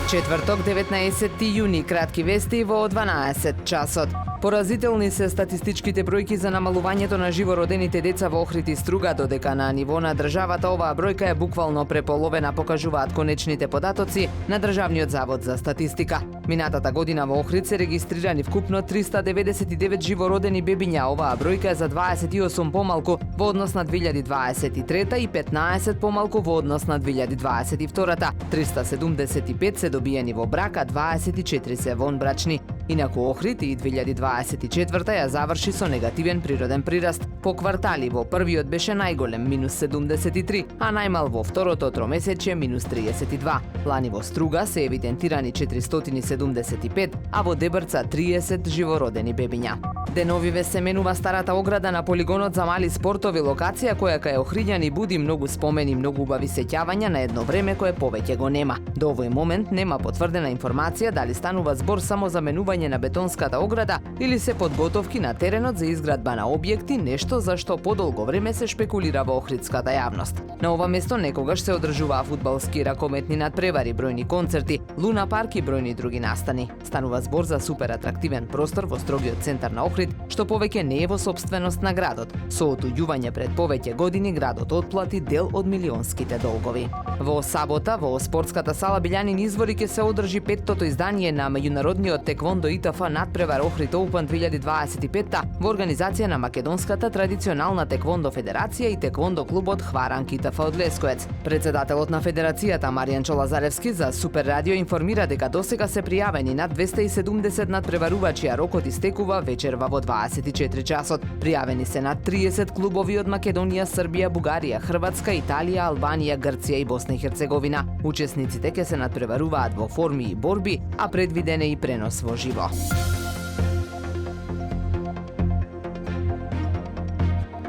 Четврток, 19 јуни, кратки вести во 12 часот. Поразителни се статистичките бројки за намалувањето на живородените деца во Охрид и Струга, додека на ниво на државата оваа бројка е буквално преполовена, покажуваат конечните податоци на Државниот завод за статистика. Минатата година во Охрид се регистрирани вкупно 399 живородени бебиња. Оваа бројка е за 28 помалку во однос на 2023 и 15 помалку во однос на 2022. 375 се добиени во брак, а 24 се вонбрачни. Инаку Охрид и 2024 ја заврши со негативен природен прираст. По квартали во првиот беше најголем -73, а најмал во второто тромесечје -32. Лани во Струга се евидентирани 475, а во Дебрца 30 живородени бебиња. Деновиве се менува старата ограда на полигонот за мали спортови, локација која кај охриѓани буди многу спомени, многу убави сеќавања на едно време кое повеќе го нема. До овој момент нема потврдена информација дали станува збор само за менување на бетонската ограда или се подготовки на теренот за изградба на објекти, нешто за што подолго време се шпекулира во охридската јавност. На ова место некогаш се одржуваа фудбалски и ракометни надпревари, бројни концерти, луна парк и бројни други настани. Станува збор за супер атрактивен простор во строгиот центар на Охрид, што повеќе не е во сопственост на градот. Со отуѓување пред повеќе години градот отплати дел од милионските долгови. Во сабота во спортската сала Билјанин Извори ќе се одржи 5-тото издание на меѓународниот теквондо ИТФ надпревар Охрид Open 2025 во организација на Македонската традиционална теквондо федерација и теквондо клубот Хваранг ИТФ од Лесковец. Председателот на федерацијата Маријан Чолазаревски за Супер радио информира дека досега се пријавени над 270 надпреварувачи, а рокот истекува вечерва во 24 часот. Пријавени се над 30 клубови од Македонија, Србија, Бугарија, Хрватска, Италија, Албанија, Грција и Босна и Херцеговина. Учесниците ќе се надпреваруваат во форми и борби, а предвиден е и пренос во живо.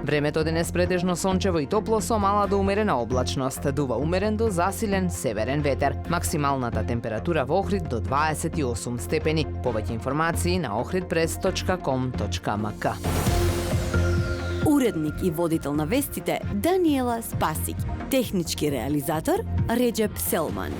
Времето денес претежно сончево и топло со мала до умерена облачност. Дува умерен до засилен северен ветер. Максималната температура во Охрид до 28 степени. Повеќе информации на ohridpress.com.mk. Уредник и водител на вестите Даниела Спасик. Технички реализатор Реджеп Селман.